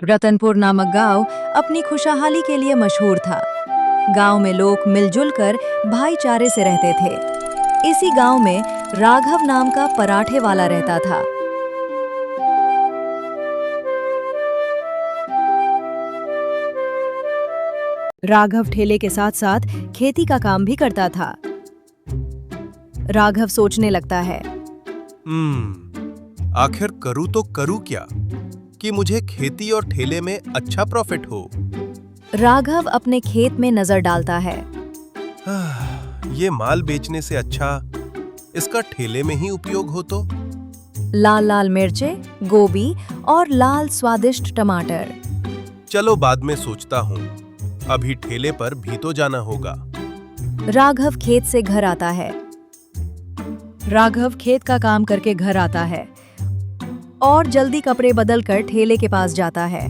रतनपुर नामक गांव अपनी खुशहाली के लिए मशहूर था। गांव में लोग मिलजुल कर भाईचारे से रहते थे। इसी गांव में राघव नाम का पराठे वाला रहता था। राघव ठेले के साथ साथ खेती का काम भी करता था। राघव सोचने लगता है, आखिर करूँ तो करूँ क्या कि मुझे खेती और ठेले में अच्छा प्रॉफिट हो। राघव अपने खेत में नजर डालता है। ये माल बेचने से अच्छा इसका ठेले में ही उपयोग हो तो। लाल लाल मिर्चें, गोभी और लाल स्वादिष्ट टमाटर। चलो बाद में सोचता हूँ, अभी ठेले पर भी तो जाना होगा। राघव खेत से घर आता है। राघव खेत का काम करके घर आता है और जल्दी कपड़े बदलकर ठेले के पास जाता है।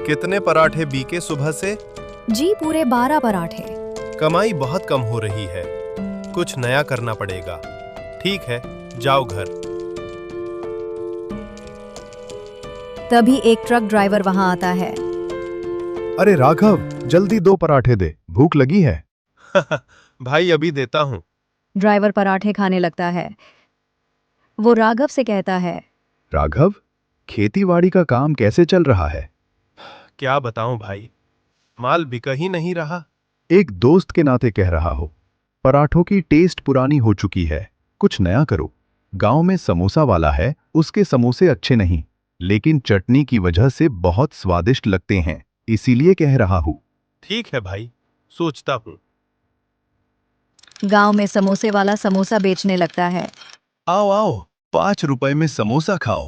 कितने पराठे बीके सुबह से? जी पूरे 12 पराठे। कमाई बहुत कम हो रही है, कुछ नया करना पड़ेगा। ठीक है, जाओ घर। तभी एक ट्रक ड्राइवर वहां आता है। अरे राघव, जल्दी 2 पराठे दे, भूख लगी है। भाई अभी देता हूँ। ड्राइवर पराठे खाने लगता है। वो राघव से कहता है, राघव, खेतीबाड़ी का काम कैसे चल रहा है? क्या बताऊं भाई, माल बिक ही नहीं रहा। एक दोस्त के नाते कह रहा हो, पराठों की टेस्ट पुरानी हो चुकी है, कुछ नया करो। गांव में समोसा वाला है, उसके समोसे अच्छे नहीं, लेकिन चटनी की वजह से बहुत स्वादिष्ट लगते हैं, इसीलिए कह रहा हूं। ठीक है भाई, सोचता हूँ। गांव में समोसे वाला समोसा बेचने लगता है। आओ आओ, 5 रुपए में समोसा खाओ।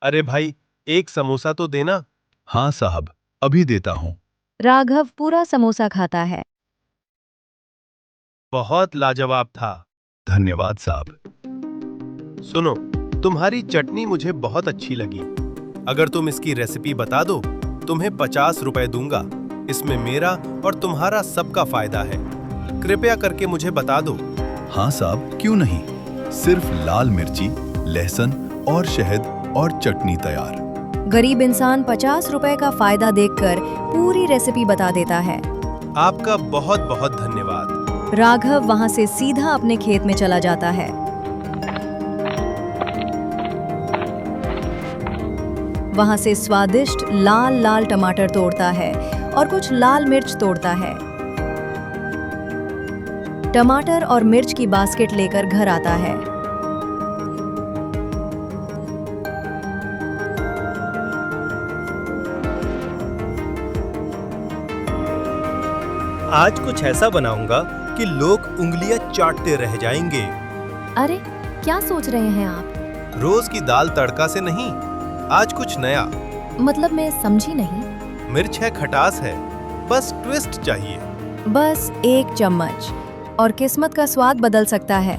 अरे भाई, एक समोसा तो देना। हाँ साहब, अभी देता हूँ। राघव पूरा समोसा खाता है। बहुत लाजवाब था। धन्यवाद साहब। सुनो, तुम्हारी चटनी मुझे बहुत अच्छी लगी। अगर तुम इसकी रेसिपी बता दो, तुम्हें 50 रुपए दूंगा। इसमें मेरा और तुम्हारा सबका फायदा है। कृपया करके मुझे बता दो। हाँ साहब, क्यों नहीं। सिर्फ लाल मिर्ची, लहसुन और शहद और चटनी तैयार। गरीब इंसान 50 रुपए का फायदा देखकर पूरी रेसिपी बता देता है। आपका बहुत बहुत धन्यवाद। राघव वहां से सीधा अपने खेत में चला जाता है। वहां से स्वादिष्ट लाल लाल टमाटर तोड़ता है और कुछ लाल मिर्च तोड़ता है। टमाटर और मिर्च की बास्केट लेकर घर आता है। आज कुछ ऐसा बनाऊंगा कि लोग उंगलियां चाटते रह जाएंगे। अरे क्या सोच रहे हैं आप? रोज की दाल तड़का से नहीं, आज कुछ नया। मतलब मैं समझी नहीं। मिर्च है, खटास है, बस ट्विस्ट चाहिए। बस 1 चम्मच और किस्मत का स्वाद बदल सकता है।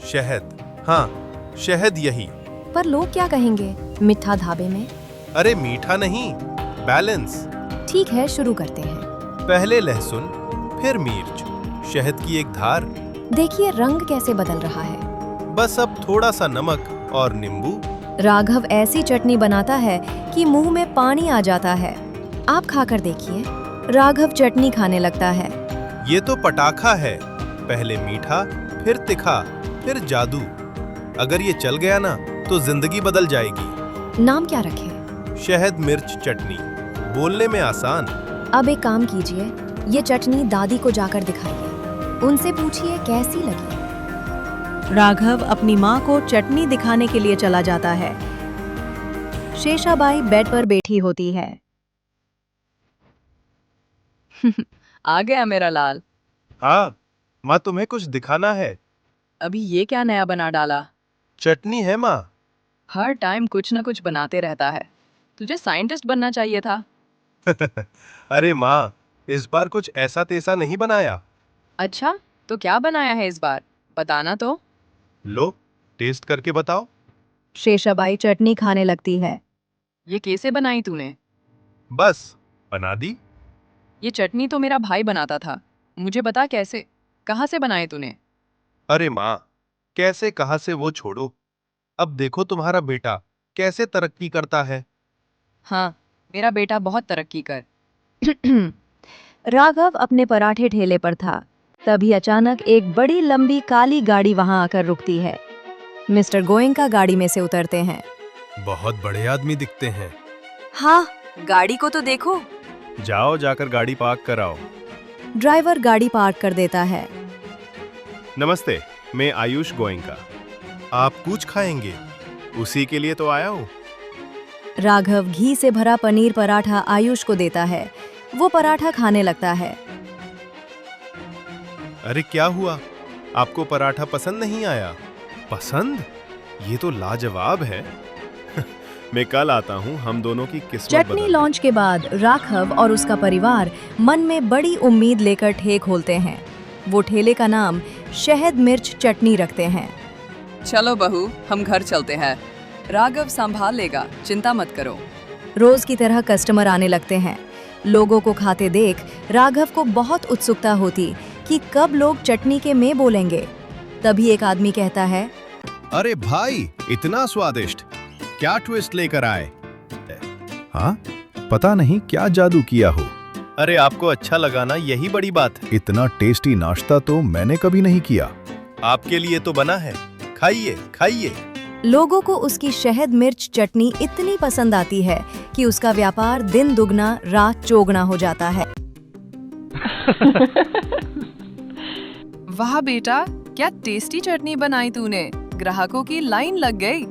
शहद, हाँ शहद यही। पर लोग क्या कहेंगे मिठा ढाबे में? अरे मीठा नहीं, बैलेंस। ठीक है, शुरू करते हैं। पहले लहसुन, फिर मिर्च, शहद की एक धार। देखिए रंग कैसे बदल रहा है। बस अब थोड़ा सा नमक और नींबू। राघव ऐसी चटनी बनाता है कि मुंह में पानी आ जाता है। आप खाकर देखिए। राघव चटनी खाने लगता है। ये तो पटाखा है, पहले मीठा, फिर तिखा, फिर जादू। अगर ये चल गया ना तो जिंदगी बदल जाएगी। नाम क्या रखें? शहद मिर्च चटनी, बोलने में आसान। अब एक काम कीजिए, ये चटनी दादी को जाकर दिखाइए। उनसे पूछिए कैसी लगी। राघव अपनी माँ को चटनी दिखाने के लिए चला जाता है। शेषाबाई बेड पर बैठी होती है। आ गया मेरा लाल। हाँ माँ, तुम्हें कुछ दिखाना है। अभी ये क्या नया बना डाला? चटनी है माँ। हर टाइम कुछ ना कुछ बनाते रहता है। तुझे साइंटिस्ट बनना चाहिए था। अरे माँ, इस बार कुछ ऐसा तैसा नहीं बनाया। अच्छा, तो क्या बनाया है इस बार? बताना तो। लो, टेस्ट करके बताओ। शेषाबाई चटनी खाने लगती है। ये कैसे बनाई तूने? बस बना दी। ये चटनी तो मेरा भाई बनाता था। मुझे बता कैसे, कहाँ से बनाए तूने? अरे माँ, कैसे कहाँ से वो छोड़ो। अब देखो तुम्हारा बेटा कैसे तरक्की करता है। हाँ, मेरा बेटा बहुत तरक्की कर। राघव अपने पराठे ठेले पर था। तभी अचानक एक बड़ी लंबी काली गाड़ी वहां आकर रुकती है। मिस्टर गोयंका गाड़ी में से उतरते हैं। बहुत बड़े आदमी दिखते हैं। हाँ, गाड़ी को तो देखो। जाओ जाकर गाड़ी पार्क कराओ। ड्राइवर गाड़ी पार्क कर देता है। नमस्ते, मैं आयुष गोयंका। आप कुछ खाएंगे? उसी के लिए तो आया हूँ। राघव घी से भरा पनीर पराठा आयुष को देता है। वो पराठा खाने लगता है। अरे क्या हुआ? आपको पराठा पसंद नहीं आया? पसंद? ये तो लाजवाब है। मैं कल आता हूँ, हम दोनों की किस्मत चटनी बदल। लॉन्च के बाद राघव और उसका परिवार मन में बड़ी उम्मीद लेकर ठेले खोलते हैं। वो ठेले का नाम शहद मिर्च चटनी रखते हैं। चलो बहू, हम घर चलते हैं। राघव संभाल लेगा, चिंता मत करो। रोज की तरह कस्टमर आने लगते हैं। लोगों को खाते देख राघव को बहुत उत्सुकता होती कि कब लोग चटनी के में बोलेंगे। तभी एक आदमी कहता है, अरे भाई, इतना स्वादिष्ट, क्या ट्विस्ट लेकर आए? हाँ, पता नहीं क्या जादू किया हो। अरे आपको अच्छा लगा ना, यही बड़ी बात है। इतना टेस्टी नाश्ता तो मैंने कभी नहीं किया। आपके लिए तो बना है, खाइए खाइए। लोगों को उसकी शहद मिर्च चटनी इतनी पसंद आती है कि उसका व्यापार दिन दुगना रात चौगुना हो जाता है। वाह बेटा, क्या टेस्टी चटनी बनाई तूने। ग्राहकों की लाइन लग गई।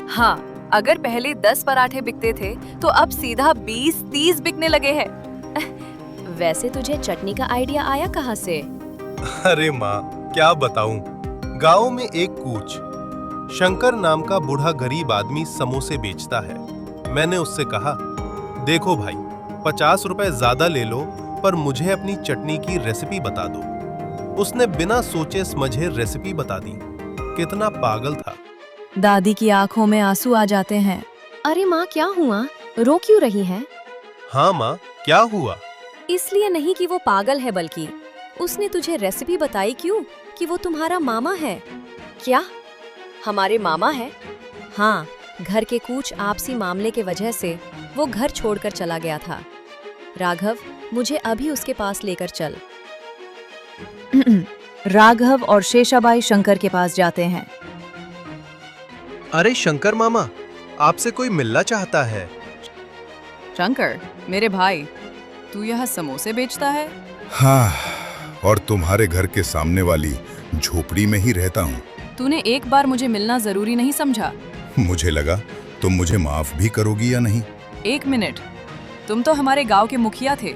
हाँ, अगर पहले 10 पराठे बिकते थे तो अब सीधा 20-30 बिकने लगे हैं। वैसे तुझे चटनी का आइडिया आया कहाँ से? अरे माँ, क्या बताऊं। गांव में एक कूच शंकर नाम का बूढ़ा गरीब आदमी समोसे बेचता है। मैंने उससे कहा, देखो भाई, 50 रुपए ज्यादा ले लो, पर मुझे अपनी चटनी की रेसिपी बता दो। उसने बिना सोचे समझे रेसिपी बता दी। कितना पागल था। दादी की आंखों में आंसू आ जाते हैं। अरे माँ, क्या हुआ? रो क्यों रही है? हाँ माँ, क्या हुआ? इसलिए नहीं कि वो पागल है, बल्कि उसने तुझे रेसिपी बताई क्यों कि वो तुम्हारा मामा है। क्या? हमारे मामा है? हाँ, घर के कुछ आपसी मामले के वजह से वो घर छोड़कर चला गया था। राघव, मुझे अभी उसके पास लेकर चल। राघव और शेषाबाई शंकर के पास जाते हैं। अरे शंकर मामा, आपसे कोई मिलना चाहता है। शंकर, मेरे भाई, तू यह समोसे बेचता है? हाँ, और तुम्हारे घर के सामने वाली झोपड़ी में ही रहता हूँ। तूने एक बार मुझे मिलना जरूरी नहीं समझा? मुझे लगा तुम मुझे माफ भी करोगी या नहीं। एक मिनट, तुम तो हमारे गांव के मुखिया थे,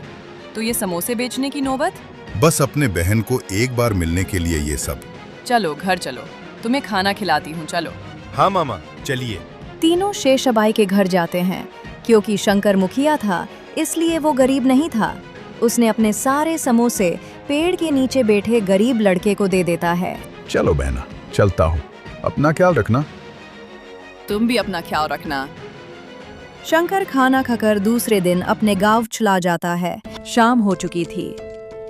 तो ये समोसे बेचने की नौबत? बस अपने बहन को एक बार मिलने के लिए ये सब। चलो घर चलो, तुम्हें खाना खिलाती हूँ, चलो। हाँ मामा, चलिए। तीनों शेषाबाई के घर जाते हैं। क्योंकि शंकर मुखिया था, इसलिए वो गरीब नहीं था। उसने अपने सारे समोसे पेड़ के नीचे बैठे गरीब लड़के को दे देता है। चलो बहना, चलता हूँ। अपना ख्याल रखना। तुम भी अपना ख्याल रखना। शंकर खाना खाकर दूसरे दिन अपने गांव चला जाता है। शाम हो चुकी थी।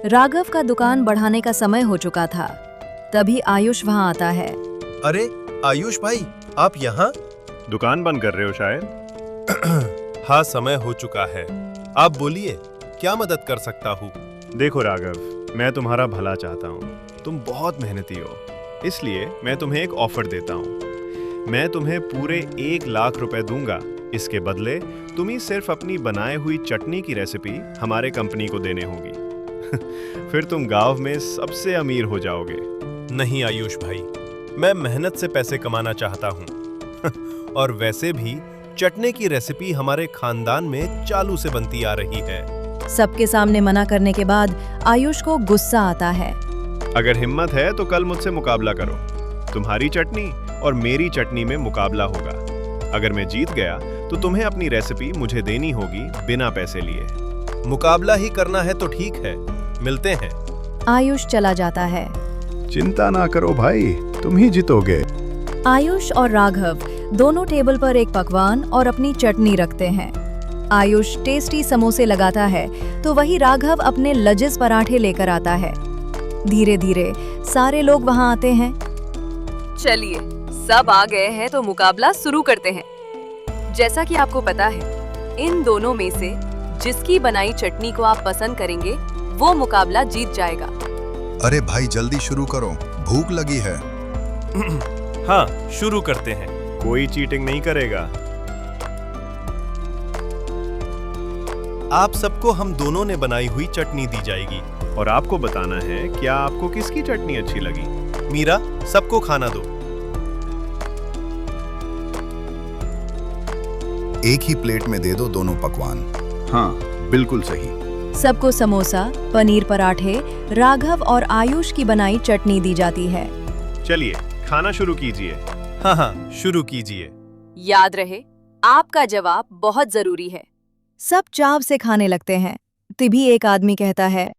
राघव का दुकान बढ़ाने का समय हो चुका था। तभी आयुष वहां आता है। अरे आयुष भाई, आप यहाँ? दुकान बंद कर रहे हो शायद? हाँ, समय हो चुका है। आप बोलिए, क्या मदद कर सकता हूँ? देखो राघव, मैं तुम्हारा भला चाहता हूँ। तुम बहुत मेहनती हो, इसलिए मैं तुम्हें एक ऑफर देता हूँ। मैं तुम्हें पूरे 1 लाख रुपए दूंगा। इसके बदले तुम्हें सिर्फ अपनी बनाई हुई चटनी की रेसिपी हमारे कंपनी को देने होगी। फिर तुम गांव में सबसे अमीर हो जाओगे। नहीं आयुष भाई, मैं मेहनत से पैसे कमाना चाहता हूँ। और वैसे भी चटनी की रेसिपी हमारे खानदान में चालू से बनती आ रही है। सबके सामने मना करने के बाद आयुष को गुस्सा आता है। अगर हिम्मत है तो कल मुझसे मुकाबला करो। तुम्हारी चटनी और मेरी चटनी में मुकाबला होगा। अगर मैं जीत गया तो तुम्हें अपनी रेसिपी मुझे देनी होगी बिना पैसे लिए। मुकाबला ही करना है तो ठीक है, मिलते हैं। आयुष चला जाता है। चिंता ना करो भाई, तुम ही जीतोगे। आयुष और राघव दोनों टेबल पर एक पकवान और अपनी चटनी रखते हैं। आयुष टेस्टी समोसे लगाता है तो वही राघव अपने लजीज पराठे लेकर आता है। धीरे धीरे सारे लोग वहां आते हैं। चलिए, सब आ गए हैं तो मुकाबला शुरू करते हैं। जैसा कि आपको पता है, इन दोनों में से जिसकी बनाई चटनी को आप पसंद करेंगे वो मुकाबला जीत जाएगा। अरे भाई जल्दी शुरू करो, भूख लगी है। हाँ, शुरू करते हैं। कोई चीटिंग नहीं करेगा। आप सबको हम दोनों ने बनाई हुई चटनी दी जाएगी। और आपको बताना है क्या आपको किसकी चटनी अच्छी लगी। मीरा, सबको खाना दो। एक ही प्लेट में दे दो दोनों पकवान। हाँ, बिल्कुल सही। सबको समोसा, पनीर पराठे, राघव और आयुष की बनाई चटनी दी जाती है। चलिए, खाना शुरू कीजिए। हाँ हाँ, शुरू कीजिए। याद रहे, आपका जवाब बहुत जरूरी है। सब चाव से खाने लगते हैं। तभी एक आदमी कहता है,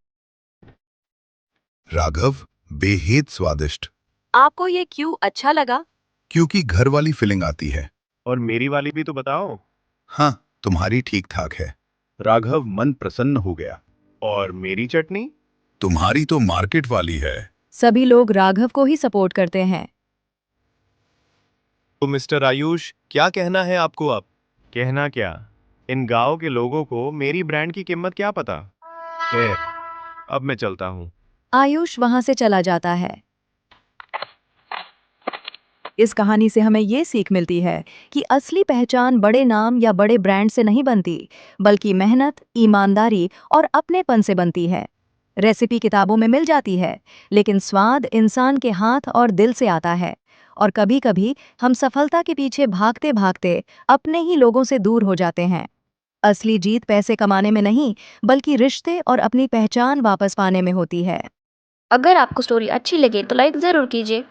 राघव, बेहद स्वादिष्ट। आपको ये क्यों अच्छा लगा? क्योंकि घर वाली फीलिंग आती है। और मेरी वाली भी तो बताओ। हाँ, तुम्हारी ठीक ठाक है। राघव मन प्रसन्न हो गया। और मेरी चटनी? तुम्हारी तो मार्केट वाली है। सभी लोग राघव को ही सपोर्ट करते हैं। तो मिस्टर आयुष, क्या कहना है आपको अब? कहना क्या, इन गांव के लोगों को मेरी ब्रांड की कीमत क्या पता। खैर, अब मैं चलता हूँ। आयुष वहां से चला जाता है। इस कहानी से हमें ये सीख मिलती है कि असली पहचान बड़े नाम या बड़े ब्रांड से नहीं बनती, बल्कि मेहनत, ईमानदारी और अपनेपन से बनती है। रेसिपी किताबों में मिल जाती है, लेकिन स्वाद इंसान के हाथ और दिल से आता है। और कभी-कभी हम सफलता के पीछे भागते भागते अपने ही लोगों से दूर हो जाते हैं। असली जीत पैसे कमाने में नहीं, बल्कि रिश्ते और अपनी पहचान वापस पाने में होती है। अगर आपको स्टोरी अच्छी लगे तो लाइक ज़रूर कीजिए।